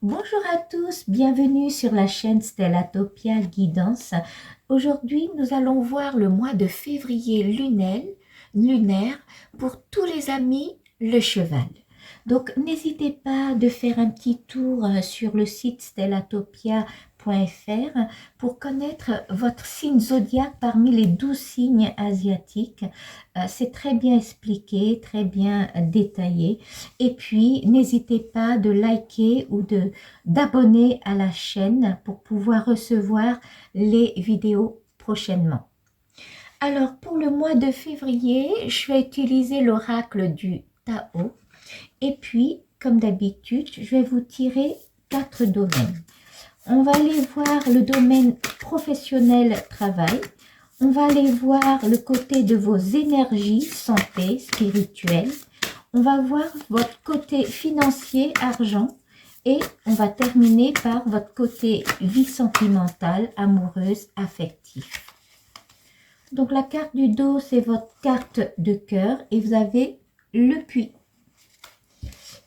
Bonjour à tous, bienvenue sur la chaîne Stellatopia Guidance. Aujourd'hui, nous allons voir le mois de février lunaire pour tous les amis le cheval. Donc, n'hésitez pas de faire un petit tour sur le site stellatopia.fr pour connaître votre signe zodiaque parmi les 12 signes asiatiques. C'est très bien expliqué, très bien détaillé. Et puis, n'hésitez pas de liker ou d'abonner à la chaîne pour pouvoir recevoir les vidéos prochainement. Alors, pour le mois de février, je vais utiliser l'oracle du Tao. Et puis, comme d'habitude, je vais vous tirer 4 domaines. On va aller voir le domaine professionnel travail. On va aller voir le côté de vos énergies, santé, spirituelle. On va voir votre côté financier, argent. Et on va terminer par votre côté vie sentimentale, amoureuse, affective. Donc la carte du dos, c'est votre carte de cœur et vous avez le puits.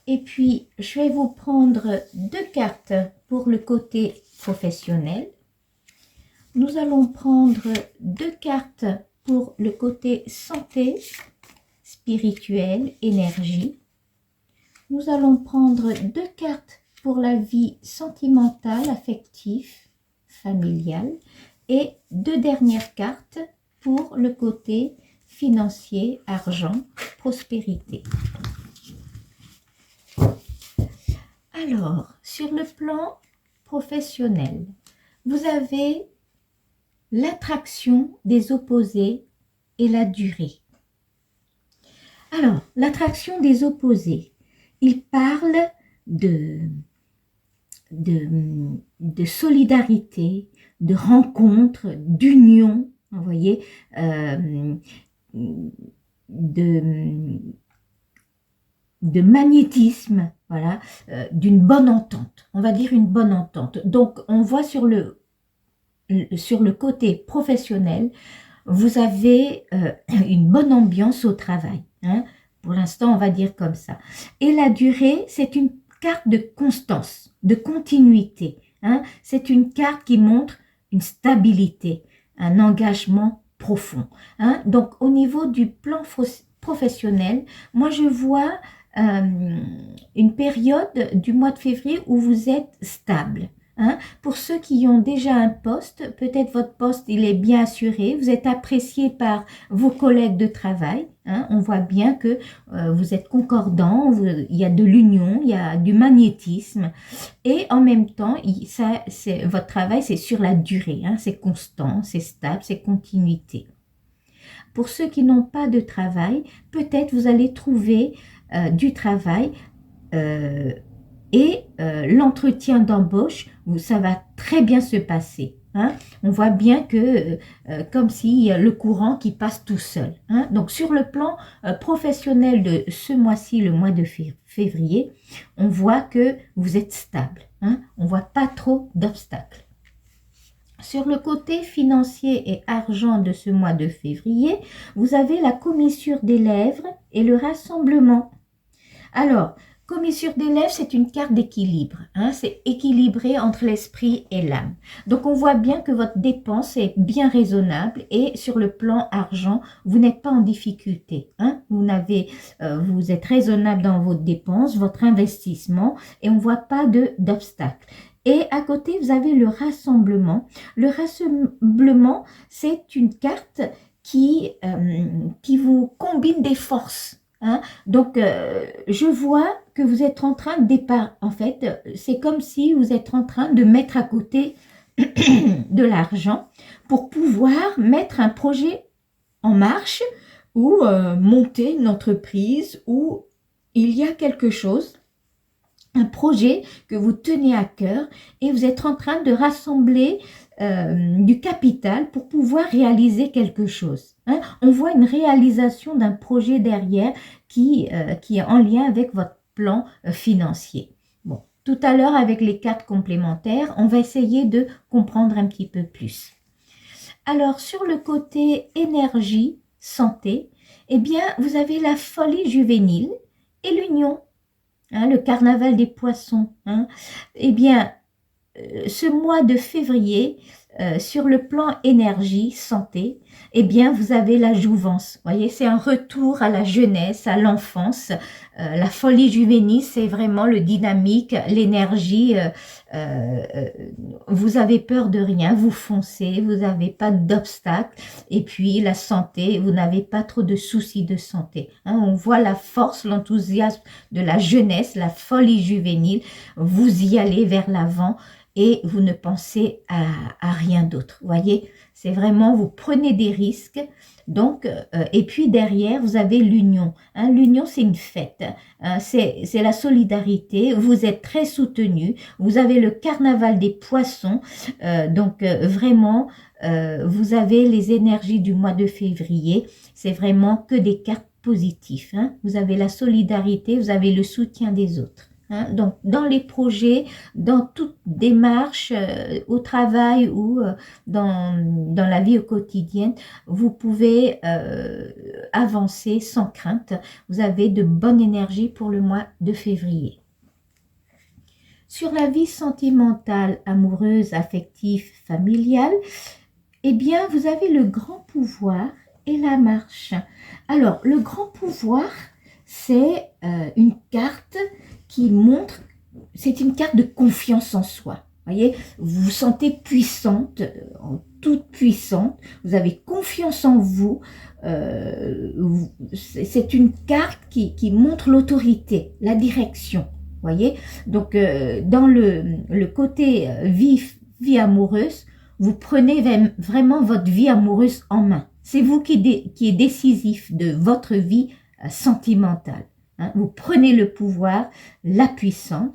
Et puis, je vais vous prendre 2 cartes pour le côté professionnel. Nous allons prendre 2 cartes pour le côté santé, spirituelle, énergie. Nous allons prendre 2 cartes pour la vie sentimentale, affective, familiale. Et 2 dernières cartes pour le côté financier, argent, prospérité. Alors, sur le plan professionnel, vous avez l'attraction des opposés et la durée. Alors, l'attraction des opposés, il parle de solidarité, de rencontre, d'union, vous voyez, de magnétisme, voilà, d'une bonne entente, on va dire une bonne entente. Donc, on voit sur le côté professionnel, vous avez une bonne ambiance au travail, hein. Pour l'instant, on va dire comme ça. Et la durée, c'est une carte de constance, de continuité, hein. C'est une carte qui montre une stabilité, un engagement profond, hein. Donc, au niveau du plan professionnel, moi, je vois une période du mois de février où vous êtes stable. Hein? Pour ceux qui ont déjà un poste, peut-être votre poste il est bien assuré, vous êtes apprécié par vos collègues de travail, hein? On voit bien que vous êtes concordant, il y a de l'union, il y a du magnétisme et en même temps, votre travail c'est sur la durée, hein? C'est constant, c'est stable, c'est continuité. Pour ceux qui n'ont pas de travail, peut-être vous allez trouver du travail et l'entretien d'embauche, ça va très bien se passer. Hein. On voit bien que comme si le courant qui passe tout seul. Hein. Donc sur le plan professionnel de ce mois-ci, le mois de février, on voit que vous êtes stable. Hein. On ne voit pas trop d'obstacles. Sur le côté financier et argent de ce mois de février, vous avez la commissure des lèvres et le rassemblement. Alors, commissure des lèvres, c'est une carte d'équilibre. Hein, c'est équilibré entre l'esprit et l'âme. Donc, on voit bien que votre dépense est bien raisonnable et sur le plan argent, vous n'êtes pas en difficulté. Hein, vous êtes raisonnable dans vos dépenses, votre investissement et on ne voit pas d'obstacle. Et à côté, vous avez le rassemblement. Le rassemblement, c'est une carte qui vous combine des forces. Hein? Donc, je vois que vous êtes en train de départ. En fait, c'est comme si vous êtes en train de mettre à côté de l'argent pour pouvoir mettre un projet en marche ou monter une entreprise où il y a quelque chose, un projet que vous tenez à cœur et vous êtes en train de rassembler du capital pour pouvoir réaliser quelque chose. Hein. On voit une réalisation d'un projet derrière qui est en lien avec votre plan financier. Bon, tout à l'heure avec les cartes complémentaires, on va essayer de comprendre un petit peu plus. Alors, sur le côté énergie, santé, eh bien, vous avez la folie juvénile et l'union. hein, le carnaval des poissons, hein. Eh bien, ce mois de février, sur le plan énergie, santé, eh bien, vous avez la jouvence. Vous voyez, c'est un retour à la jeunesse, à l'enfance. La folie juvénile, c'est vraiment le dynamique, l'énergie. Euh, vous avez peur de rien, vous foncez, vous n'avez pas d'obstacles. Et puis, la santé, vous n'avez pas trop de soucis de santé, hein. On voit la force, l'enthousiasme de la jeunesse, la folie juvénile. Vous y allez vers l'avant et vous ne pensez à rien d'autre. Vous voyez, c'est vraiment, vous prenez des risques. Donc, et puis derrière, vous avez l'union, hein. L'union, c'est une fête, hein. C'est la solidarité. Vous êtes très soutenu. Vous avez le carnaval des poissons. Donc, vraiment, vous avez les énergies du mois de février. C'est vraiment que des cartes positives, hein. Vous avez la solidarité, vous avez le soutien des autres, hein. Donc, dans les projets, dans toute démarche, au travail ou dans la vie quotidienne, vous pouvez avancer sans crainte. Vous avez de bonnes énergies pour le mois de février. Sur la vie sentimentale, amoureuse, affective, familiale, eh bien, vous avez le grand pouvoir et la marche. Alors, le grand pouvoir, c'est une carte qui montre, c'est une carte de confiance en soi. Voyez, vous vous sentez puissante, toute puissante, vous avez confiance en vous. C'est une carte qui montre l'autorité, la direction. Voyez, donc dans le côté vie amoureuse, vous prenez vraiment votre vie amoureuse en main. C'est vous qui est décisif de votre vie sentimentale, hein. Vous prenez le pouvoir, la puissance.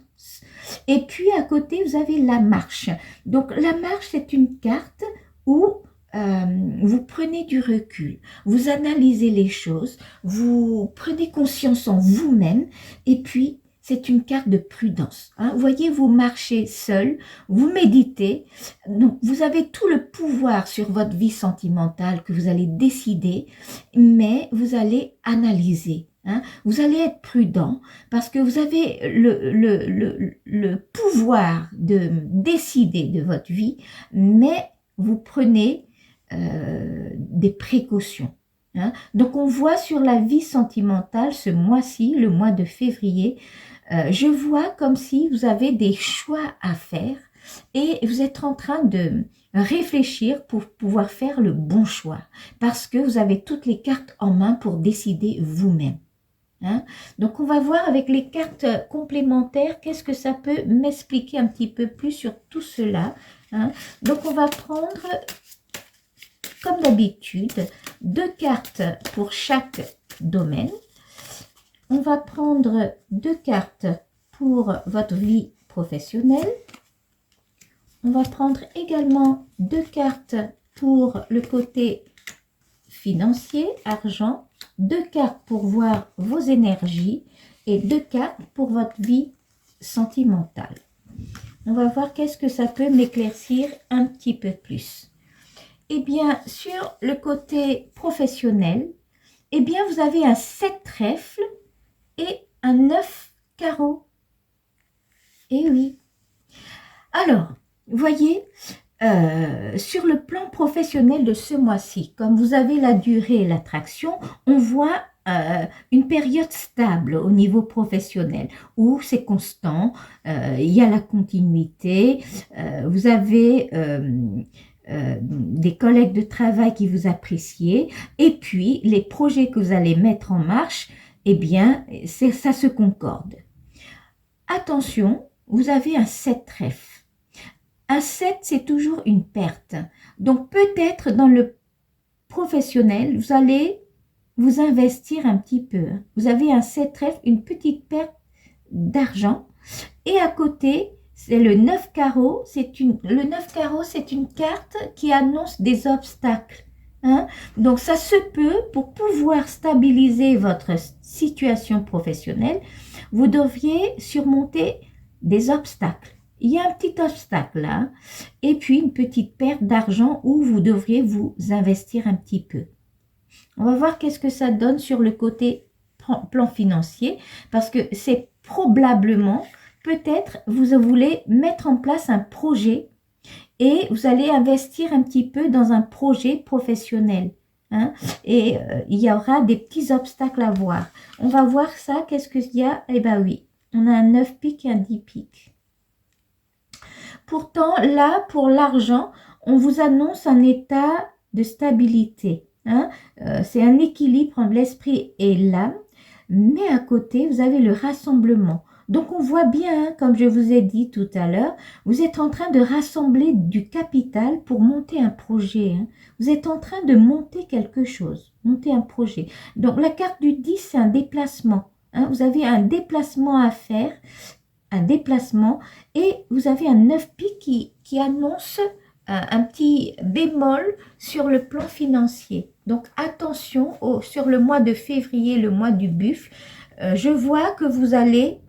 Et puis à côté, vous avez la marche. Donc la marche, c'est une carte où vous prenez du recul, vous analysez les choses, vous prenez conscience en vous-même, et puis c'est une carte de prudence, hein. Vous voyez, vous marchez seul, vous méditez, donc vous avez tout le pouvoir sur votre vie sentimentale que vous allez décider, mais vous allez analyser, hein. Vous allez être prudent parce que vous avez le pouvoir de décider de votre vie, mais vous prenez des précautions, hein. Donc on voit sur la vie sentimentale ce mois-ci, le mois de février, je vois comme si vous avez des choix à faire et vous êtes en train de réfléchir pour pouvoir faire le bon choix parce que vous avez toutes les cartes en main pour décider vous-même, hein. Donc on va voir avec les cartes complémentaires qu'est-ce que ça peut m'expliquer un petit peu plus sur tout cela, hein. Donc on va prendre, comme d'habitude, 2 cartes pour chaque domaine. On va prendre 2 cartes pour votre vie professionnelle. On va prendre également 2 cartes pour le côté financier, argent, 2 cartes pour voir vos énergies et 2 cartes pour votre vie sentimentale. On va voir qu'est-ce que ça peut m'éclaircir un petit peu plus. Eh bien, sur le côté professionnel, eh bien, vous avez un 7 trèfle et un 9 carreau. Eh oui. Alors, vous voyez, sur le plan professionnel de ce mois-ci, comme vous avez la durée et l'attraction, on voit une période stable au niveau professionnel où c'est constant, il y a la continuité, vous avez des collègues de travail qui vous apprécient et puis les projets que vous allez mettre en marche, eh bien, ça se concorde. Attention, vous avez un 7 trèfle. Un 7, c'est toujours une perte. Donc, peut-être dans le professionnel, vous allez vous investir un petit peu. Vous avez un 7 trèfle, une petite perte d'argent. Et à côté, c'est le 9 carreau. Le 9 carreau, c'est une carte qui annonce des obstacles, hein. Donc, ça se peut, pour pouvoir stabiliser votre situation professionnelle, vous devriez surmonter des obstacles. Il y a un petit obstacle là, et puis une petite perte d'argent où vous devriez vous investir un petit peu. On va voir qu'est-ce que ça donne sur le côté plan financier, parce que c'est probablement, peut-être, vous voulez mettre en place un projet et vous allez investir un petit peu dans un projet professionnel. Hein, et il y aura des petits obstacles à voir. On va voir ça. Qu'est-ce qu'il y a? Eh bien oui, on a un 9 piques et un 10 piques. Pourtant, là, pour l'argent, on vous annonce un état de stabilité. Hein, c'est un équilibre entre l'esprit et l'âme. Mais à côté, vous avez le rassemblement. Donc, on voit bien, hein, comme je vous ai dit tout à l'heure, vous êtes en train de rassembler du capital pour monter un projet. Hein. Vous êtes en train de monter quelque chose, monter un projet. Donc, la carte du 10, c'est un déplacement. Hein. Vous avez un déplacement à faire, un déplacement, et vous avez un 9 piques qui annonce un petit bémol sur le plan financier. Donc, attention sur le mois de février, le mois du buffle. Je vois que vous allez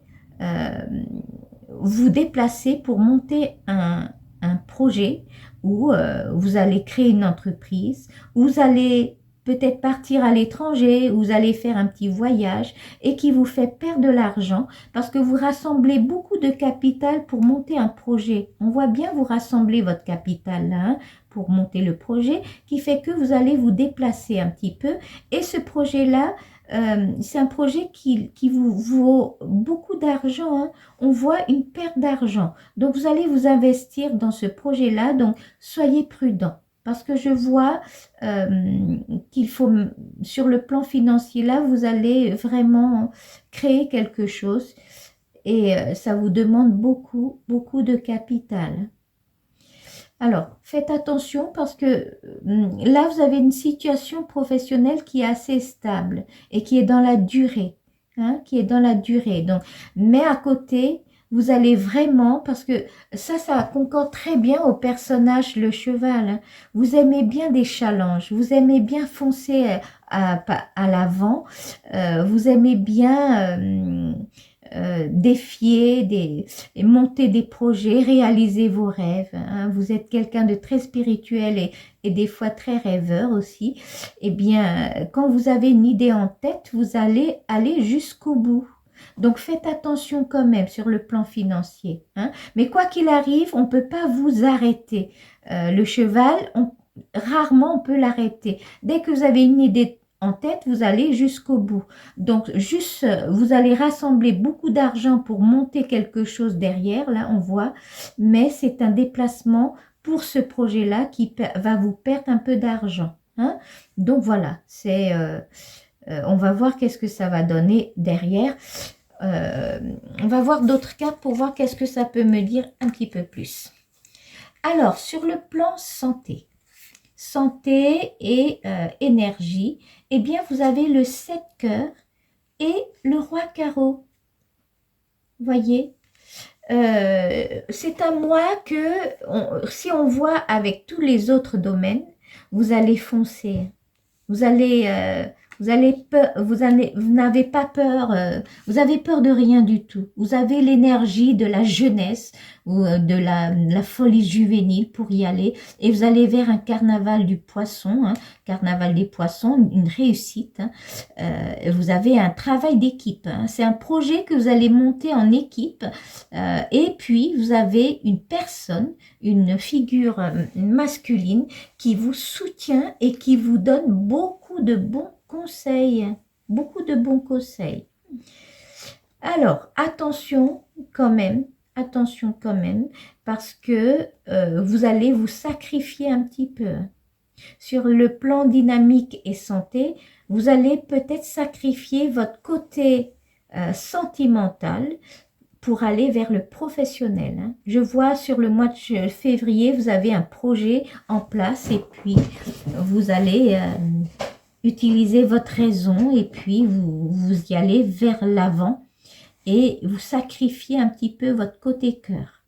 vous déplacer pour monter un projet où vous allez créer une entreprise, où vous allez peut-être partir à l'étranger, vous allez faire un petit voyage et qui vous fait perdre de l'argent parce que vous rassemblez beaucoup de capital pour monter un projet. On voit bien vous rassembler votre capital là, hein, pour monter le projet qui fait que vous allez vous déplacer un petit peu et ce projet-là, c'est un projet qui vous vaut beaucoup d'argent. Hein. On voit une perte d'argent. Donc, vous allez vous investir dans ce projet-là. Donc, soyez prudent. Parce que je vois qu'il faut, sur le plan financier, là, vous allez vraiment créer quelque chose. Et ça vous demande beaucoup, beaucoup de capital. Alors, faites attention parce que là, vous avez une situation professionnelle qui est assez stable et qui est dans la durée. Hein, qui est dans la durée. Donc, mais à côté, vous allez vraiment, parce que ça concorde très bien au personnage, le cheval. Hein. Vous aimez bien des challenges, vous aimez bien foncer à l'avant, vous aimez bien défier, monter des projets, réaliser vos rêves. Hein. Vous êtes quelqu'un de très spirituel et des fois très rêveur aussi. Eh bien, quand vous avez une idée en tête, vous allez aller jusqu'au bout. Donc, faites attention quand même sur le plan financier. Hein. Mais quoi qu'il arrive, on ne peut pas vous arrêter. Le cheval, rarement on peut l'arrêter. Dès que vous avez une idée en tête, vous allez jusqu'au bout. Donc, juste, vous allez rassembler beaucoup d'argent pour monter quelque chose derrière, là, on voit. Mais c'est un déplacement pour ce projet-là qui va vous perdre un peu d'argent. Hein. Donc, voilà, c'est... on va voir qu'est-ce que ça va donner derrière. On va voir d'autres cartes pour voir qu'est-ce que ça peut me dire un petit peu plus. Alors, sur le plan santé et énergie, eh bien, vous avez le 7 cœurs et le roi carreau. Voyez, c'est un mois que, si on voit avec tous les autres domaines, vous allez foncer. Vous n'avez pas peur, vous avez peur de rien du tout. Vous avez l'énergie de la jeunesse ou de la folie juvénile pour y aller. Et vous allez vers un carnaval du poisson, hein, carnaval des poissons, une réussite. Hein. Vous avez un travail d'équipe. Hein. C'est un projet que vous allez monter en équipe. Et puis, vous avez une personne, une figure masculine qui vous soutient et qui vous donne beaucoup de bons conseils, beaucoup de bons conseils. Alors, attention quand même, parce que vous allez vous sacrifier un petit peu. Sur le plan dynamique et santé, vous allez peut-être sacrifier votre côté sentimental pour aller vers le professionnel. Hein. Je vois sur le mois de février, vous avez un projet en place et puis vous allez utiliser votre raison et puis vous y allez vers l'avant et vous sacrifiez un petit peu votre côté cœur.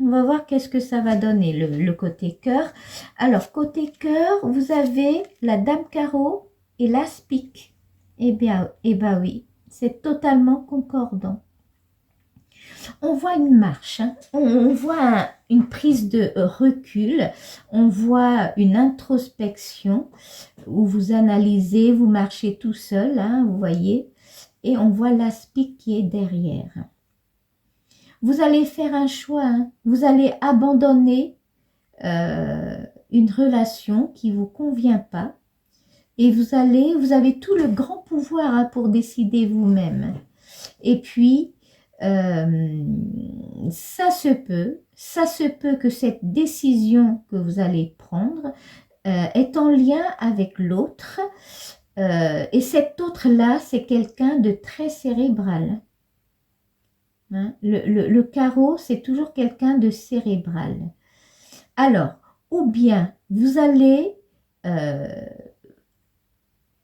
On va voir qu'est-ce que ça va donner, le côté cœur. Alors, côté cœur, vous avez la dame carreau et l'as pique. Eh bien oui, c'est totalement concordant. On voit une marche, hein. On voit une prise de recul, on voit une introspection où vous analysez, vous marchez tout seul, hein, vous voyez. et on voit l'aspic qui est derrière. Vous allez faire un choix, hein. Vous allez abandonner une relation qui ne vous convient pas et vous avez tout le grand pouvoir, hein, pour décider vous-même. Et puis, ça se peut que cette décision que vous allez prendre est en lien avec l'autre, et cet autre-là, c'est quelqu'un de très cérébral. Hein? Le carreau, c'est toujours quelqu'un de cérébral. Alors, ou bien vous allez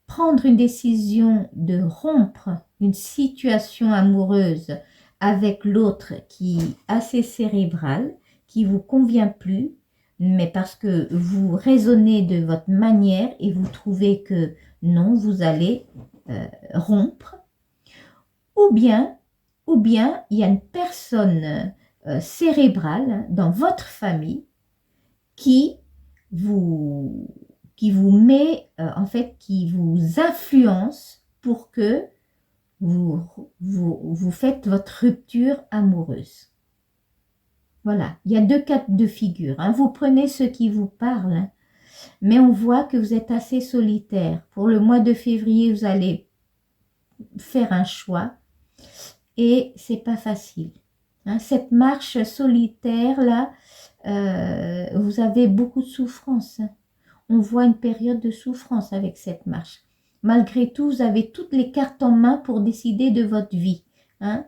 prendre une décision de rompre une situation amoureuse avec l'autre qui est assez cérébral, qui ne vous convient plus, mais parce que vous raisonnez de votre manière et vous trouvez que non, vous allez rompre. Ou bien il y a une personne cérébrale dans votre famille qui vous met, en fait, qui vous influence pour que vous faites votre rupture amoureuse. Voilà, il y a deux cas de figure, hein. Vous prenez ce qui vous parle, hein, mais on voit que vous êtes assez solitaire. Pour le mois de février, vous allez faire un choix et c'est pas facile. Hein. Cette marche solitaire là, vous avez beaucoup de souffrance. Hein. On voit une période de souffrance avec cette marche. Malgré tout, vous avez toutes les cartes en main pour décider de votre vie. Hein.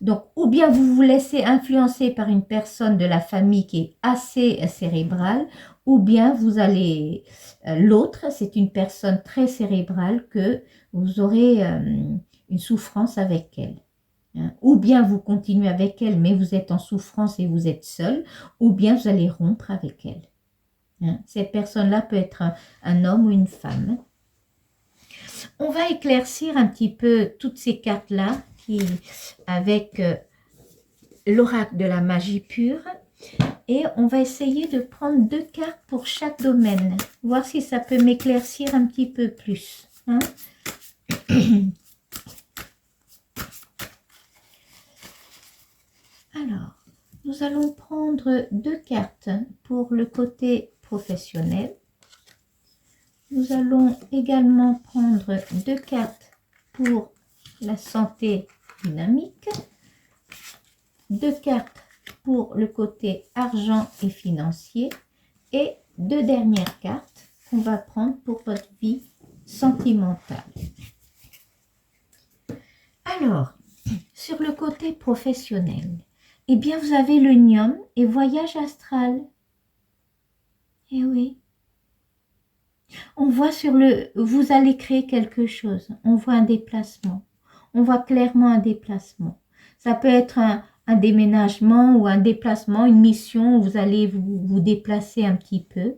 Donc, ou bien vous vous laissez influencer par une personne de la famille qui est assez cérébrale, ou bien vous allez... l'autre, c'est une personne très cérébrale que vous aurez une souffrance avec elle. Hein. Ou bien vous continuez avec elle, mais vous êtes en souffrance et vous êtes seul, ou bien vous allez rompre avec elle. Hein. Cette personne-là peut être un homme ou une femme. On va éclaircir un petit peu toutes ces cartes-là avec l'oracle de la magie pure. Et on va essayer de prendre 2 cartes pour chaque domaine. Voir si ça peut m'éclaircir un petit peu plus. Hein. Alors, nous allons prendre 2 cartes pour le côté professionnel. Nous allons également prendre 2 cartes pour la santé dynamique, 2 cartes pour le côté argent et financier et 2 dernières cartes qu'on va prendre pour votre vie sentimentale. Alors, sur le côté professionnel, eh bien vous avez le Nium et voyage astral. Eh oui. On voit vous allez créer quelque chose. On voit un déplacement. On voit clairement un déplacement. Ça peut être un déménagement ou un déplacement, une mission où vous allez vous déplacer un petit peu.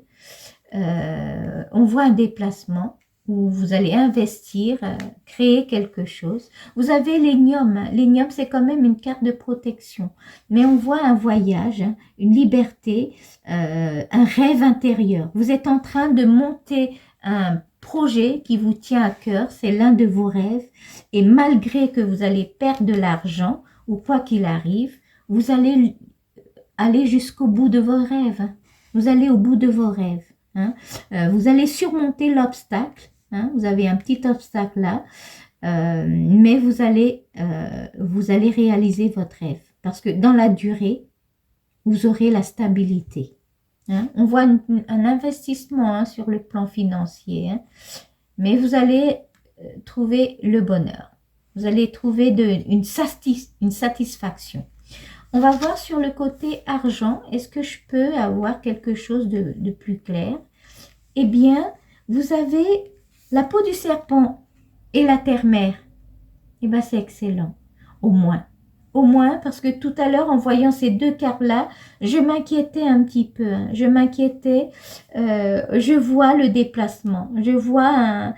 On voit un déplacement où vous allez investir, créer quelque chose. Vous avez l'Énium. L'Énium, c'est quand même une carte de protection. Mais on voit un voyage, une liberté, un rêve intérieur. Vous êtes en train de monter un projet qui vous tient à cœur. C'est l'un de vos rêves. Et malgré que vous allez perdre de l'argent, ou quoi qu'il arrive, vous allez aller jusqu'au bout de vos rêves. Vous allez au bout de vos rêves. Hein. Vous allez surmonter l'obstacle. Hein, vous avez un petit obstacle là, mais vous allez réaliser votre rêve. Parce que dans la durée, vous aurez la stabilité. Hein. On voit un investissement, hein, sur le plan financier, hein, mais vous allez trouver le bonheur. Vous allez trouver une satisfaction. On va voir sur le côté argent, est-ce que je peux avoir quelque chose de plus clair? Eh bien, vous avez la peau du serpent et la terre-mère. Eh bien, c'est excellent. Au moins, parce que tout à l'heure, en voyant ces 2 cartes-là, je m'inquiétais un petit peu. Hein. Je m'inquiétais. Je vois le déplacement. Je vois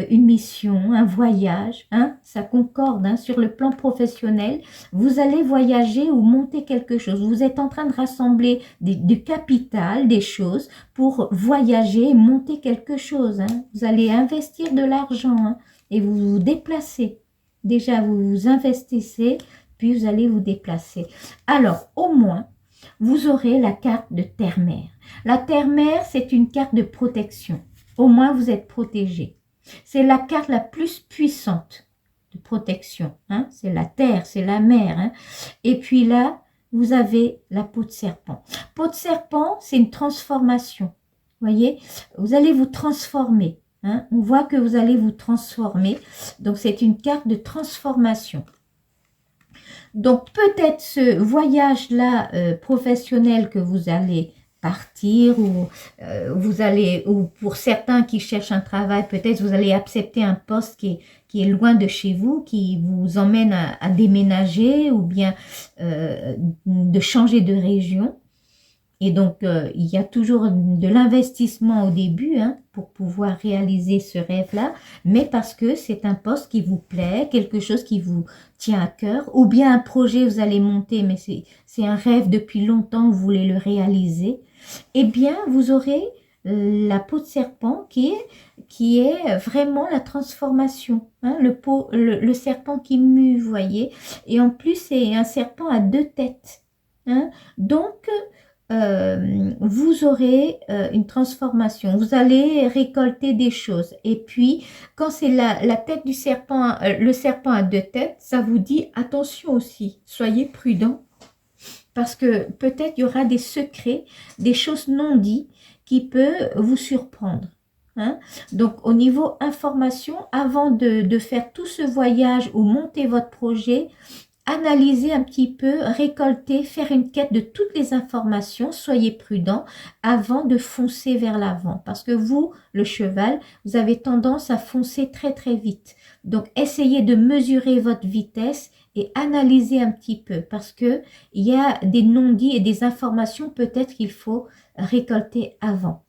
une mission, un voyage. Hein. Ça concorde, hein. Sur le plan professionnel. Vous allez voyager ou monter quelque chose. Vous êtes en train de rassembler du capital, des choses pour voyager et monter quelque chose. Hein. Vous allez investir de l'argent, hein, et vous vous déplacez. Déjà, vous vous investissez, puis vous allez vous déplacer. Alors, au moins, vous aurez la carte de terre-mère. La terre-mère, c'est une carte de protection. Au moins, vous êtes protégé. C'est la carte la plus puissante de protection. Hein? C'est la terre, c'est la mer. Hein? Et puis là, vous avez la peau de serpent. Peau de serpent, c'est une transformation. Voyez, vous allez vous transformer. Hein? On voit que vous allez vous transformer. Donc, c'est une carte de transformation. Donc, peut-être ce voyage-là professionnel que vous allez partir ou pour certains qui cherchent un travail, peut-être vous allez accepter un poste qui est loin de chez vous, qui vous emmène à déménager ou bien de changer de région. Et donc, il y a toujours de l'investissement au début hein, pour pouvoir réaliser ce rêve-là, mais parce que c'est un poste qui vous plaît, quelque chose qui vous tient à cœur, ou bien un projet vous allez monter, mais c'est un rêve depuis longtemps, vous voulez le réaliser, eh bien, vous aurez la peau de serpent qui est vraiment la transformation. Hein, le serpent qui mue, vous voyez, et en plus, c'est un serpent à 2 têtes. Hein, donc, vous aurez une transformation, vous allez récolter des choses. Et puis, quand c'est la tête du serpent, le serpent a 2 têtes, ça vous dit attention aussi, soyez prudent. Parce que peut-être il y aura des secrets, des choses non dites qui peuvent vous surprendre. Hein? Donc, au niveau information, avant de faire tout ce voyage ou monter votre projet, analysez un petit peu, récoltez, faire une quête de toutes les informations, soyez prudent avant de foncer vers l'avant. Parce que vous, le cheval, vous avez tendance à foncer très très vite. Donc, essayez de mesurer votre vitesse et analysez un petit peu parce que il y a des non-dits et des informations peut-être qu'il faut récolter avant.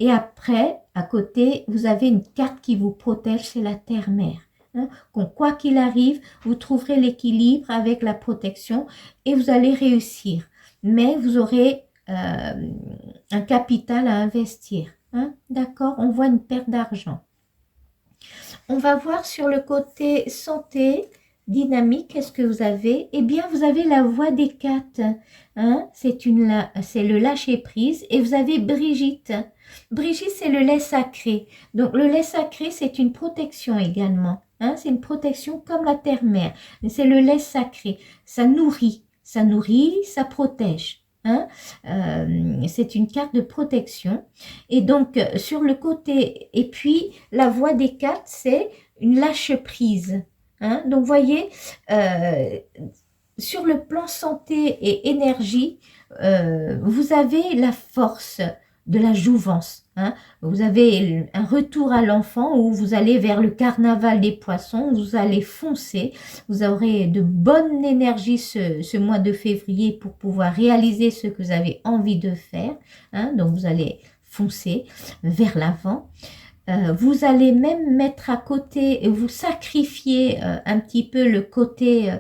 Et après, à côté, vous avez une carte qui vous protège, c'est la terre-mère. Hein, quoi qu'il arrive, vous trouverez l'équilibre avec la protection et vous allez réussir. Mais vous aurez un capital à investir. Hein, d'accord? On voit une perte d'argent. On va voir sur le côté santé, dynamique, qu'est-ce que vous avez? Eh bien, vous avez la voie des 4. Hein? C'est le lâcher-prise. Et vous avez Brigitte. Brigitte, c'est le lait sacré. Donc, le lait sacré, c'est une protection également. Hein? C'est une protection comme la terre-mère. Mais c'est le lait sacré. Ça nourrit, ça protège. Hein? C'est une carte de protection. Et donc, sur le côté, et puis, la voie des 4, c'est une lâche-prise. Hein? Donc, vous voyez, sur le plan santé et énergie, vous avez la force de la jouvence. Hein? Vous avez un retour à l'enfant où vous allez vers le carnaval des poissons, vous allez foncer, vous aurez de bonnes énergies ce mois de février pour pouvoir réaliser ce que vous avez envie de faire. Hein? Donc vous allez foncer vers l'avant. Vous allez même mettre à côté, vous sacrifier un petit peu le côté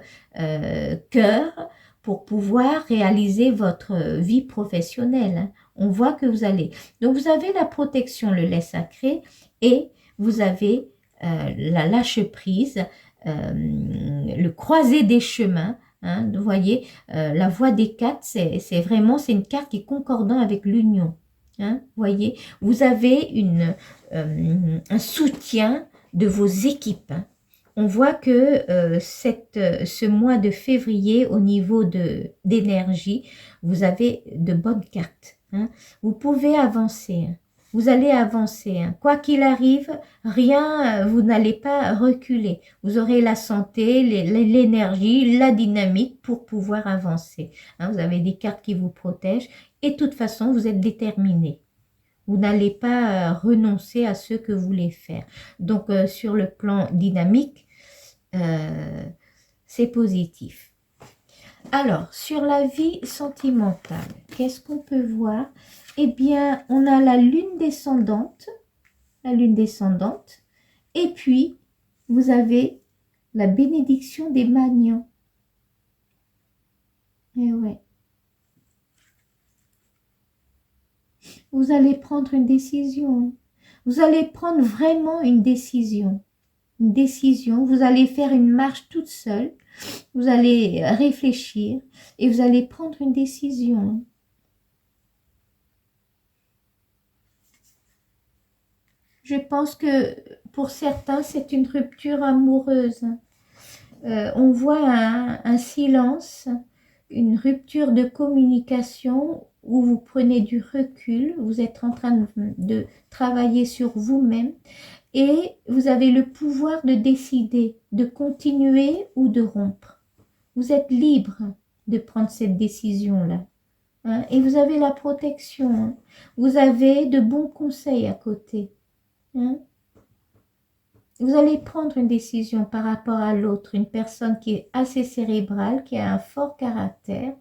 cœur pour pouvoir réaliser votre vie professionnelle. Hein. On voit que vous allez. Donc, vous avez la protection, le lait sacré, et vous avez la lâche-prise, le croisé des chemins. Hein, vous voyez, la voie des 4, c'est vraiment, c'est une carte qui est concordant avec l'union. Hein, voyez, vous avez un soutien de vos équipes. Hein. On voit que ce mois de février, au niveau d'énergie, vous avez de bonnes cartes. Hein. Vous pouvez avancer. Hein. Vous allez avancer. Hein. Quoi qu'il arrive, rien, vous n'allez pas reculer. Vous aurez la santé, l'énergie, la dynamique pour pouvoir avancer. Hein. Vous avez des cartes qui vous protègent. Et de toute façon, vous êtes déterminé. Vous n'allez pas renoncer à ce que vous voulez faire. Donc, sur le plan dynamique, c'est positif. Alors, sur la vie sentimentale, qu'est-ce qu'on peut voir? Eh bien, on a la lune descendante, et puis, vous avez la bénédiction des magnans. Eh ouais. Vous allez prendre une décision. Vous allez prendre vraiment une décision. une décision. Vous allez faire une marche toute seule. Vous allez réfléchir et vous allez prendre une décision. Je pense que pour certains, c'est une rupture amoureuse. On voit un silence, une rupture de communication où vous prenez du recul, vous êtes en train de travailler sur vous-même et vous avez le pouvoir de décider, de continuer ou de rompre. Vous êtes libre de prendre cette décision-là. Hein, et vous avez la protection. Hein. Vous avez de bons conseils à côté. Hein. Vous allez prendre une décision par rapport à l'autre, une personne qui est assez cérébrale, qui a un fort caractère.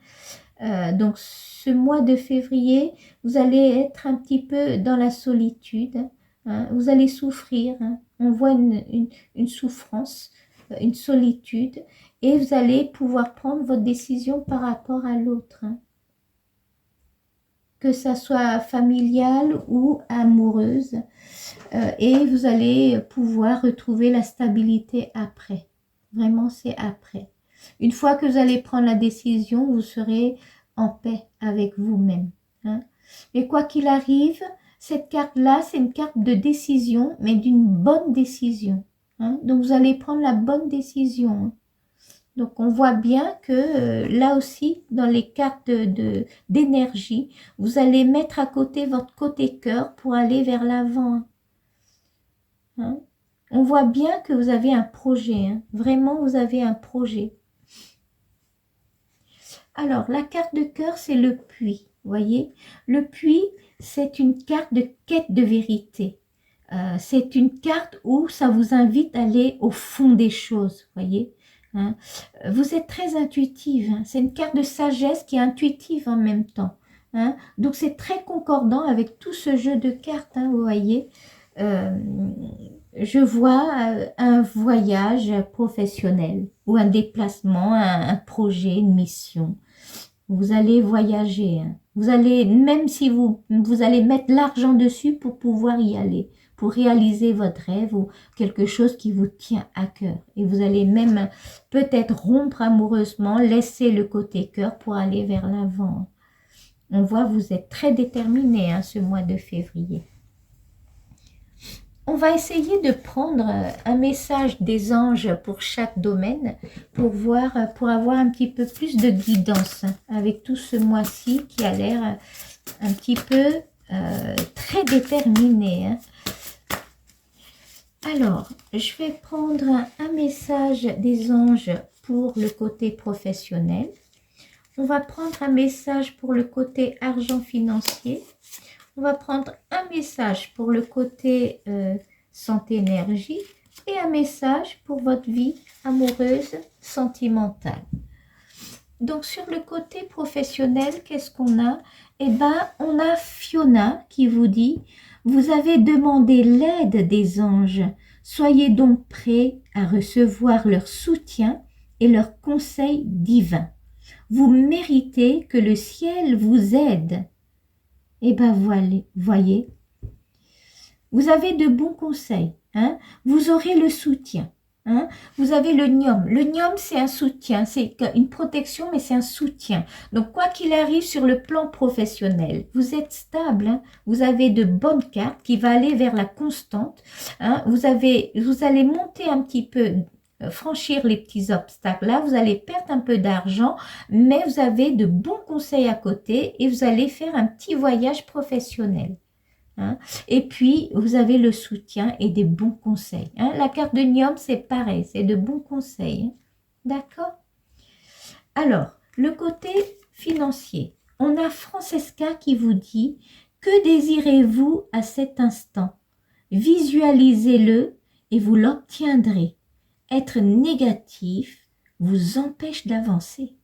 Donc ce mois de février, vous allez être un petit peu dans la solitude. Hein, vous allez souffrir. Hein. On voit une souffrance, une solitude. Et vous allez pouvoir prendre votre décision par rapport à l'autre. Hein. Que ça soit familiale ou amoureuse. Et vous allez pouvoir retrouver la stabilité après. Vraiment, c'est après. Une fois que vous allez prendre la décision, vous serez en paix avec vous-même. Hein. Et quoi qu'il arrive, cette carte-là, c'est une carte de décision, mais d'une bonne décision. Hein. Donc, vous allez prendre la bonne décision. Hein. Donc, on voit bien que là aussi, dans les cartes d'énergie, vous allez mettre à côté votre côté cœur pour aller vers l'avant. Hein. On voit bien que vous avez un projet. Hein. Vraiment, vous avez un projet. Alors, la carte de cœur, c'est le puits. Voyez, le puits, c'est une carte de quête de vérité. C'est une carte où ça vous invite à aller au fond des choses. Voyez. Hein. Vous êtes très intuitive. Hein. C'est une carte de sagesse qui est intuitive en même temps. Hein. Donc, c'est très concordant avec tout ce jeu de cartes. Hein, vous voyez. Je vois un voyage professionnel ou un déplacement, un projet, une mission. Vous allez voyager. Hein. Vous allez, même si vous allez mettre l'argent dessus pour pouvoir y aller, pour réaliser votre rêve ou quelque chose qui vous tient à cœur. Et vous allez même peut-être rompre amoureusement, laisser le côté cœur pour aller vers l'avant. On voit, vous êtes très déterminé hein, ce mois de février. On va essayer de prendre un message des anges pour chaque domaine pour avoir un petit peu plus de guidance avec tout ce mois-ci qui a l'air un petit peu très déterminé. Hein. Alors, je vais prendre un message des anges pour le côté professionnel. On va prendre un message pour le côté argent financier. On va prendre un message pour le côté santé énergie et un message pour votre vie amoureuse sentimentale. Donc sur le côté professionnel, qu'est-ce qu'on a? Eh bien, on a Fiona qui vous dit « Vous avez demandé l'aide des anges. Soyez donc prêts à recevoir leur soutien et leurs conseils divins. Vous méritez que le ciel vous aide. » Eh bien, voyez, vous avez de bons conseils. Hein? Vous aurez le soutien. Hein? Vous avez le Niom. Le Niom, c'est un soutien. C'est une protection, mais c'est un soutien. Donc, quoi qu'il arrive sur le plan professionnel, vous êtes stable. Hein? Vous avez de bonnes cartes qui vont aller vers la constante. Hein? Vous allez monter un petit peu, franchir les petits obstacles là, vous allez perdre un peu d'argent, mais vous avez de bons conseils à côté et vous allez faire un petit voyage professionnel. Hein. Et puis, vous avez le soutien et des bons conseils. Hein. La carte de Niom, c'est pareil, c'est de bons conseils. Hein. D'accord? Alors, le côté financier. On a Francesca qui vous dit « Que désirez-vous à cet instant? Visualisez-le et vous l'obtiendrez. Être négatif vous empêche d'avancer. »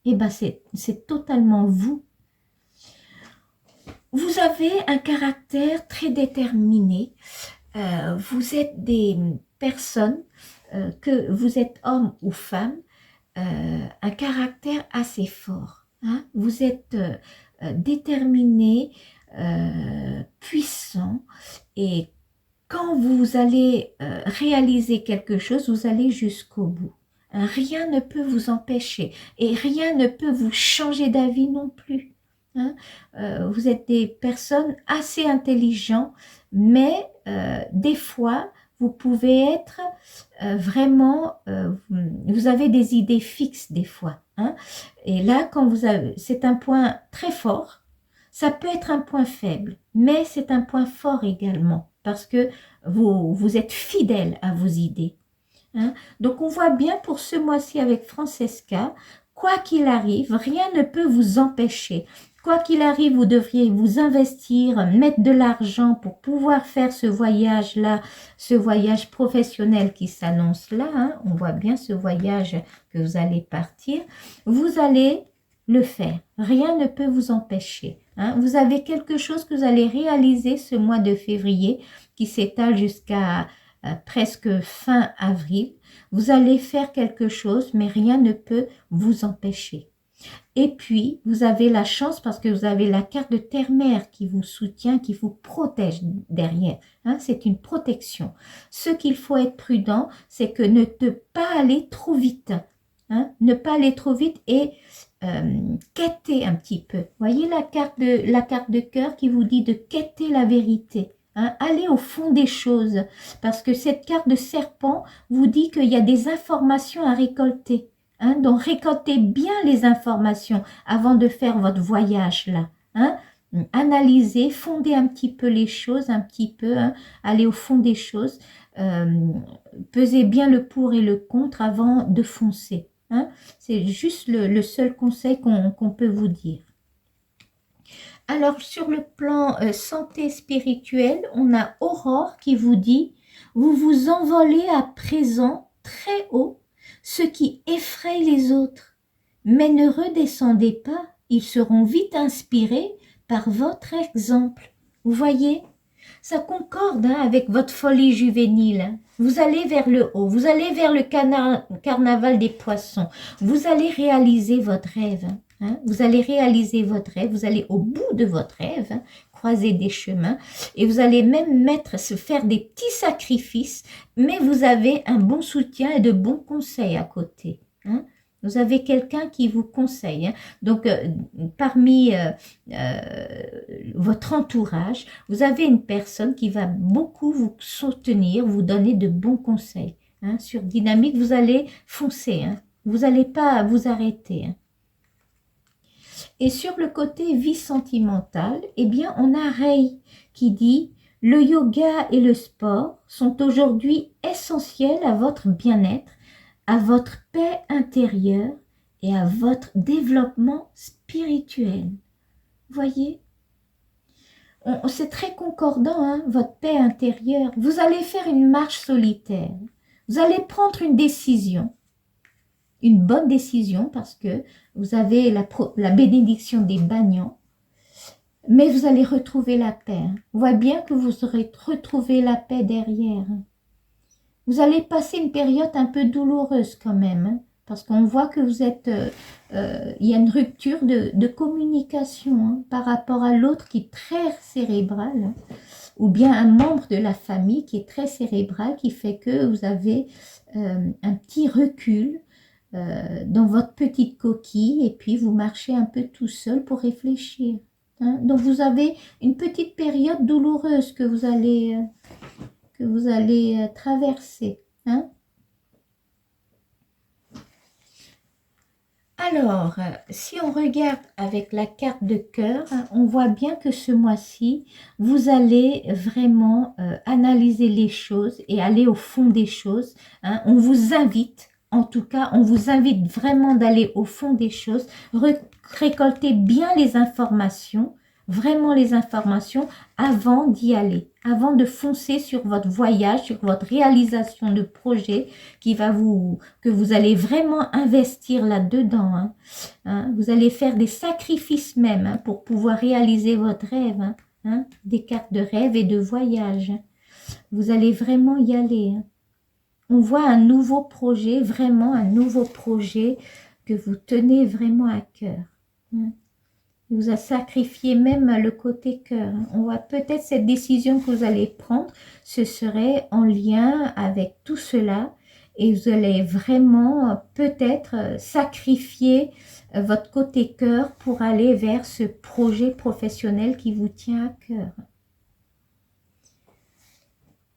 Eh bien, c'est totalement vous. Vous avez un caractère très déterminé. Vous êtes des personnes, que vous êtes homme ou femme, un caractère assez fort. Hein? Vous êtes déterminé, puissant et quand vous allez réaliser quelque chose, vous allez jusqu'au bout. Hein, rien ne peut vous empêcher et rien ne peut vous changer d'avis non plus. Hein. Vous êtes des personnes assez intelligentes, mais des fois, vous pouvez être vraiment, vous avez des idées fixes des fois. Hein. Et là, quand vous avez, c'est un point très fort. Ça peut être un point faible, mais c'est un point fort également, parce que vous êtes fidèle à vos idées. Hein. Donc, on voit bien pour ce mois-ci avec Francesca, quoi qu'il arrive, rien ne peut vous empêcher. Quoi qu'il arrive, vous devriez vous investir, mettre de l'argent pour pouvoir faire ce voyage-là, ce voyage professionnel qui s'annonce là. Hein. On voit bien ce voyage que vous allez partir. Vous allez le faire. Rien ne peut vous empêcher. Hein. Vous avez quelque chose que vous allez réaliser ce mois de février qui s'étale jusqu'à presque fin avril. Vous allez faire quelque chose, mais rien ne peut vous empêcher. Et puis, vous avez la chance parce que vous avez la carte de terre-mère qui vous soutient, qui vous protège derrière. Hein, c'est une protection. Ce qu'il faut être prudent, c'est que ne pas aller trop vite. Hein, ne pas aller trop vite et quêter un petit peu. Voyez la carte de cœur qui vous dit de quêter la vérité. Hein, allez au fond des choses, parce que cette carte de serpent vous dit qu'il y a des informations à récolter. Hein, donc récoltez bien les informations avant de faire votre voyage là. Hein. Analysez, fondez un petit peu les choses, un petit peu, hein, allez au fond des choses, pesez bien le pour et le contre avant de foncer. Hein. C'est juste le seul conseil qu'on peut vous dire. Alors, sur le plan santé spirituelle, on a Aurore qui vous dit « Vous vous envolez à présent très haut, ce qui effraie les autres. Mais ne redescendez pas, ils seront vite inspirés par votre exemple. » Vous voyez, ça concorde hein, avec votre folie juvénile. Vous allez vers le haut, vous allez vers le carnaval des poissons. Vous allez réaliser votre rêve. Hein, vous allez réaliser votre rêve, vous allez au bout de votre rêve, hein, croiser des chemins, et vous allez même faire des petits sacrifices, mais vous avez un bon soutien et de bons conseils à côté. Hein. Vous avez quelqu'un qui vous conseille. Hein. Donc, parmi votre entourage, vous avez une personne qui va beaucoup vous soutenir, vous donner de bons conseils. Hein. Sur Dynamique, vous allez foncer, hein. Vous n'allez pas vous arrêter. Hein. Et sur le côté vie sentimentale, eh bien, on a Rei qui dit « Le yoga et le sport sont aujourd'hui essentiels à votre bien-être, à votre paix intérieure et à votre développement spirituel. » Voyez, c'est très concordant, hein, votre paix intérieure. Vous allez faire une marche solitaire. Vous allez prendre une décision. Une bonne décision parce que vous avez la bénédiction des bagnants, mais vous allez retrouver la paix. On voit bien que vous aurez retrouvé la paix derrière. Vous allez passer une période un peu douloureuse quand même, hein, parce qu'on voit que vous êtes, il y a une rupture de communication hein, par rapport à l'autre qui est très cérébral, hein, ou bien un membre de la famille qui est très cérébral, qui fait que vous avez un petit recul dans votre petite coquille et puis vous marchez un peu tout seul pour réfléchir. Hein. Donc vous avez une petite période douloureuse que vous allez traverser. Hein. Alors, si on regarde avec la carte de cœur, on voit bien que ce mois-ci, vous allez vraiment analyser les choses et aller au fond des choses. Hein. On vous invite, en tout cas, on vous invite vraiment d'aller au fond des choses, récolter bien les informations, vraiment les informations avant d'y aller, avant de foncer sur votre voyage, sur votre réalisation de projet que vous allez vraiment investir là-dedans. Hein. Hein, vous allez faire des sacrifices même hein, pour pouvoir réaliser votre rêve, hein, hein, des cartes de rêve et de voyage. Vous allez vraiment y aller. Hein. On voit un nouveau projet, vraiment un nouveau projet que vous tenez vraiment à cœur. Hein. Il vous a sacrifié même le côté cœur. On voit peut-être cette décision que vous allez prendre, ce serait en lien avec tout cela. Et vous allez vraiment peut-être sacrifier votre côté cœur pour aller vers ce projet professionnel qui vous tient à cœur.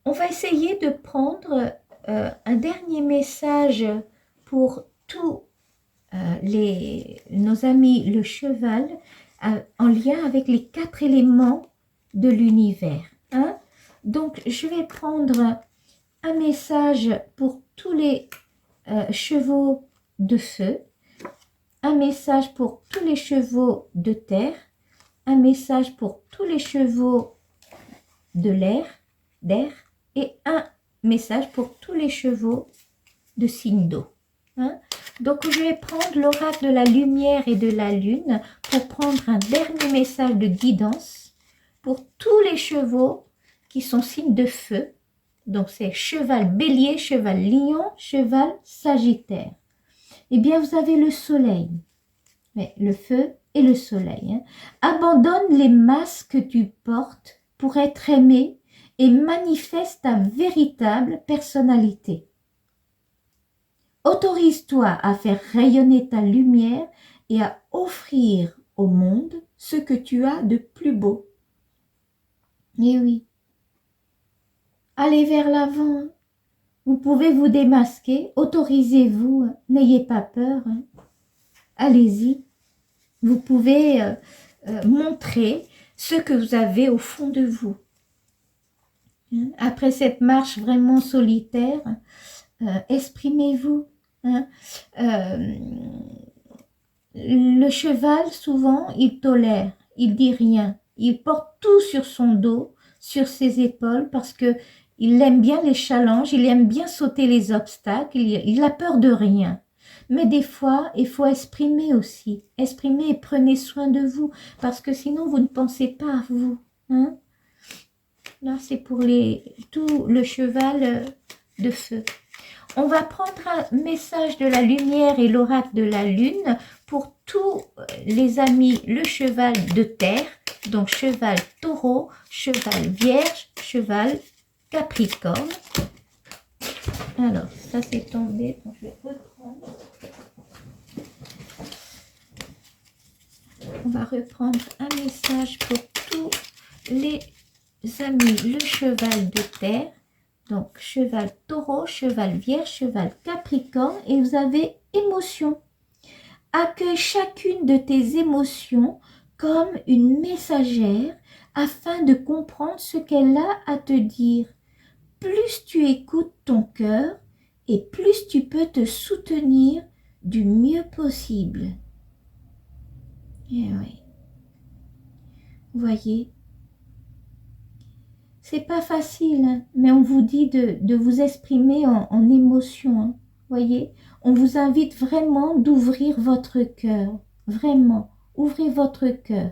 On va essayer de prendre un dernier message pour tous nos amis le cheval en lien avec les 4 éléments de l'univers. Hein? Donc, je vais prendre un message pour tous les chevaux de feu, un message pour tous les chevaux de terre, un message pour tous les chevaux de d'air, et un message pour tous les chevaux de signe d'eau. Hein? Donc, je vais prendre l'oracle de la lumière et de la lune pour prendre un dernier message de guidance pour tous les chevaux qui sont signes de feu. Donc, c'est cheval bélier, cheval lion, cheval sagittaire. Eh bien, vous avez le soleil, mais le feu et le soleil. Hein. Abandonne les masques que tu portes pour être aimé et manifeste ta véritable personnalité. Autorise-toi à faire rayonner ta lumière et à offrir au monde ce que tu as de plus beau. Eh oui. Allez vers l'avant. Vous pouvez vous démasquer. Autorisez-vous. N'ayez pas peur. Allez-y. Vous pouvez montrer ce que vous avez au fond de vous. Après cette marche vraiment solitaire, exprimez-vous. Hein. Le cheval, souvent, il tolère, il dit rien. Il porte tout sur son dos, sur ses épaules, parce que il aime bien les challenges, il aime bien sauter les obstacles, il a peur de rien. Mais des fois, il faut exprimer aussi. Exprimez et prenez soin de vous, parce que sinon, vous ne pensez pas à vous. Hein. Là, c'est pour tout le cheval de feu. On va prendre un message de la lumière et l'oracle de la lune pour tous les amis le cheval de terre, donc cheval taureau, cheval vierge, cheval capricorne. Alors, ça c'est tombé, donc je vais reprendre. On va reprendre un message pour tous les amis le cheval de terre. Donc, cheval taureau, cheval vierge, cheval capricorne et vous avez émotion. Accueille chacune de tes émotions comme une messagère afin de comprendre ce qu'elle a à te dire. Plus tu écoutes ton cœur et plus tu peux te soutenir du mieux possible. Et oui. Vous voyez ? C'est pas facile, hein, mais on vous dit de vous exprimer en émotion. Hein, voyez, on vous invite vraiment d'ouvrir votre cœur. Vraiment, ouvrez votre cœur.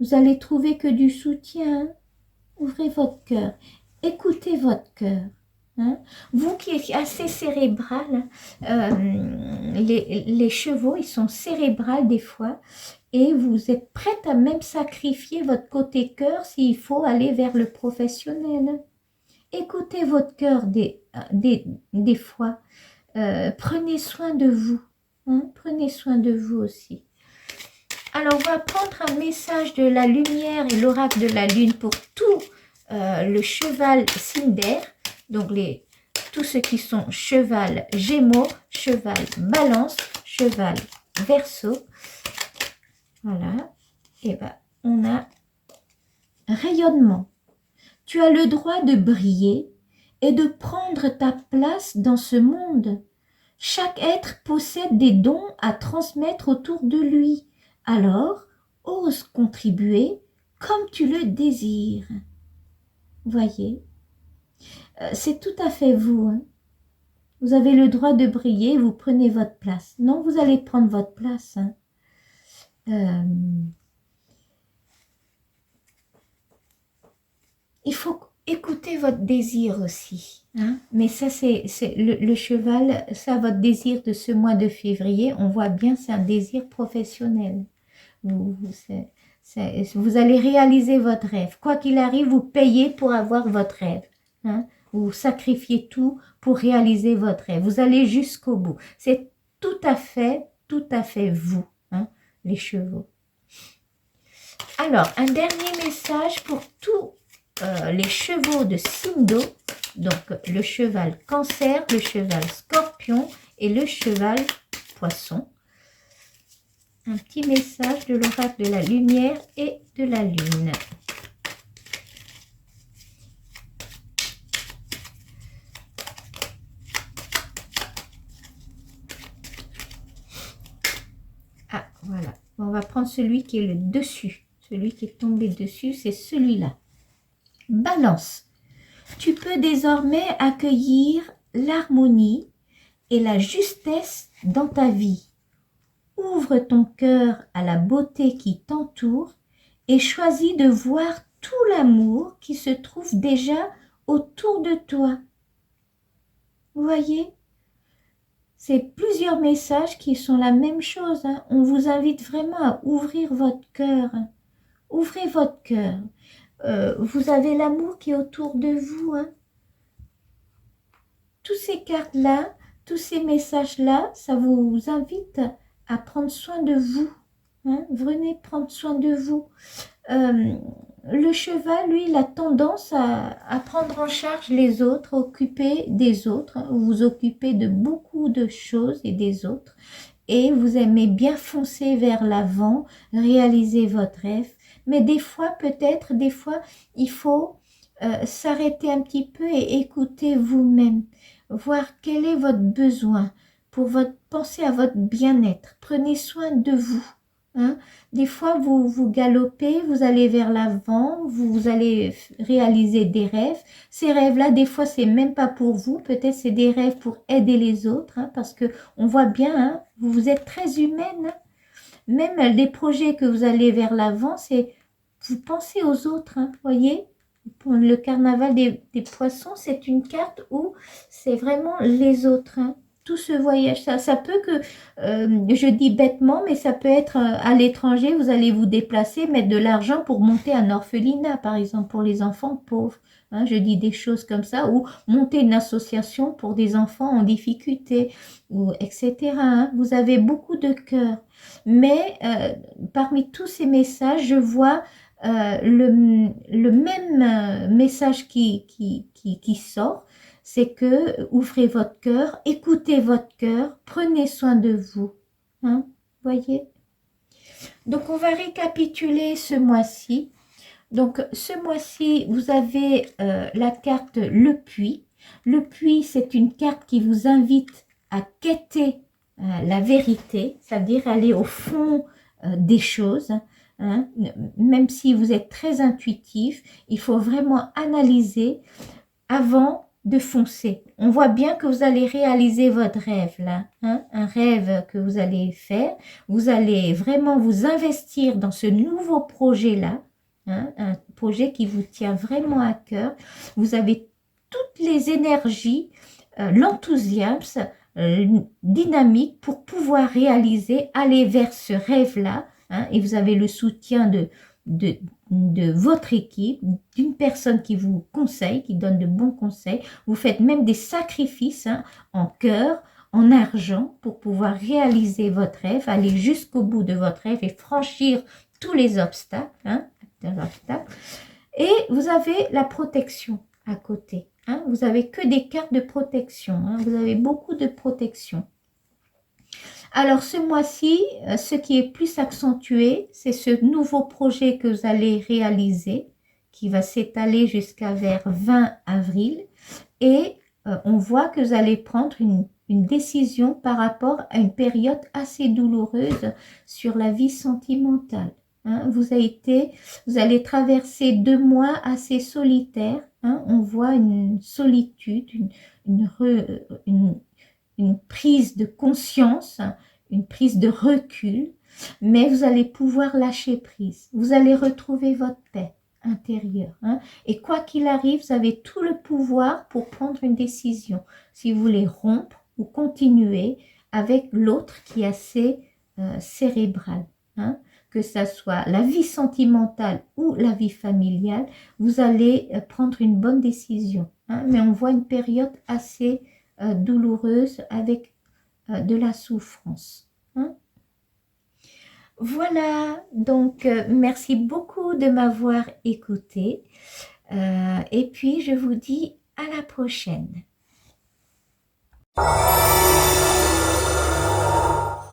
Vous allez trouver que du soutien. Hein. Ouvrez votre cœur. Écoutez votre cœur. Hein. Vous qui êtes assez cérébral, les chevaux, ils sont cérébrales des fois. Et vous êtes prête à même sacrifier votre côté cœur s'il faut aller vers le professionnel. Écoutez votre cœur des fois. Prenez soin de vous. Hein? Prenez soin de vous aussi. Alors, on va prendre un message de la lumière et l'oracle de la lune pour tout le cheval signe d'air. Donc, tous ceux qui sont cheval gémeaux, cheval balance, cheval verseau. Voilà, et bien, on a rayonnement. Tu as le droit de briller et de prendre ta place dans ce monde. Chaque être possède des dons à transmettre autour de lui. Alors, ose contribuer comme tu le désires. Voyez, c'est tout à fait vous. Hein. Vous avez le droit de briller, vous prenez votre place. Non, vous allez prendre votre place. Hein. Il faut écouter votre désir aussi. Hein? Mais ça, c'est le cheval, ça, votre désir de ce mois de février, on voit bien, c'est un désir professionnel. Vous allez réaliser votre rêve. Quoi qu'il arrive, vous payez pour avoir votre rêve. Hein. Vous sacrifiez tout pour réaliser votre rêve. Vous allez jusqu'au bout. C'est tout à fait vous, hein, les chevaux. Alors, un dernier message pour tous les chevaux de signe d'eau. Donc, le cheval Cancer, le cheval Scorpion et le cheval Poisson. Un petit message de l'oracle de la lumière et de la lune. Ah, voilà. On va prendre celui qui est le dessus. Celui qui est tombé dessus, c'est celui-là. Balance. Tu peux désormais accueillir l'harmonie et la justesse dans ta vie. Ouvre ton cœur à la beauté qui t'entoure et choisis de voir tout l'amour qui se trouve déjà autour de toi. Vous voyez? C'est plusieurs messages qui sont la même chose. Hein. On vous invite vraiment à ouvrir votre cœur. Ouvrez votre cœur. Vous avez l'amour qui est autour de vous. Hein. Toutes ces cartes-là, tous ces messages-là, ça vous invite à prendre soin de vous. Hein. Venez prendre soin de vous. Le cheval, lui, il a tendance à prendre en charge les autres, occuper des autres. Vous vous occupez de beaucoup de choses et des autres. Et vous aimez bien foncer vers l'avant, réaliser votre rêve. Mais des fois, peut-être, il faut s'arrêter un petit peu et écouter vous-même. Voir quel est votre besoin penser à votre bien-être. Prenez soin de vous. Hein. Des fois, vous galopez, vous allez vers l'avant, vous allez réaliser des rêves. Ces rêves-là, des fois, c'est même pas pour vous. Peut-être c'est des rêves pour aider les autres, hein, parce que on voit bien, hein, vous êtes très humaine. Hein. Même les projets que vous allez vers l'avant, c'est vous pensez aux autres. Hein, voyez, pour le carnaval des poissons, c'est une carte où c'est vraiment les autres. Hein. Tout ce voyage, ça peut que, je dis bêtement, mais ça peut être à l'étranger, vous allez vous déplacer, mettre de l'argent pour monter un orphelinat, par exemple, pour les enfants pauvres. Hein, je dis des choses comme ça, ou monter une association pour des enfants en difficulté, ou etc. Hein. Vous avez beaucoup de cœur. Mais parmi tous ces messages, je vois le même message qui sort, c'est que ouvrez votre cœur, écoutez votre cœur, prenez soin de vous. Hein, voyez? Donc, on va récapituler ce mois-ci. Donc, ce mois-ci, vous avez la carte Le Puits. Le Puits, c'est une carte qui vous invite à quêter la vérité, c'est-à-dire aller au fond des choses. Hein. Même si vous êtes très intuitif, il faut vraiment analyser avant de foncer. On voit bien que vous allez réaliser votre rêve là, hein, un rêve que vous allez faire. Vous allez vraiment vous investir dans ce nouveau projet là, hein, un projet qui vous tient vraiment à cœur. Vous avez toutes les énergies, l'enthousiasme, dynamique pour pouvoir réaliser, aller vers ce rêve là, hein, et vous avez le soutien de votre équipe, d'une personne qui vous conseille, qui donne de bons conseils. Vous faites même des sacrifices, hein, en cœur, en argent, pour pouvoir réaliser votre rêve, aller jusqu'au bout de votre rêve et franchir tous les obstacles. Hein, et vous avez la protection à côté. Hein, vous n'avez que des cartes de protection. Hein, vous avez beaucoup de protection. Alors, ce mois-ci, ce qui est plus accentué, c'est ce nouveau projet que vous allez réaliser, qui va s'étaler jusqu'à vers 20 avril. Et on voit que vous allez prendre une décision par rapport à une période assez douloureuse sur la vie sentimentale. Hein. Vous allez traverser 2 mois assez solitaires. Hein. On voit une solitude, une prise de conscience, une prise de recul, mais vous allez pouvoir lâcher prise. Vous allez retrouver votre paix intérieure. Hein, et quoi qu'il arrive, vous avez tout le pouvoir pour prendre une décision. Si vous voulez rompre ou continuer avec l'autre qui est assez cérébral. Hein, que ça soit la vie sentimentale ou la vie familiale, vous allez prendre une bonne décision. Hein. Mais on voit une période assez douloureuse avec de la souffrance. Hein. Voilà, donc merci beaucoup de m'avoir écouté. Et puis je vous dis à la prochaine.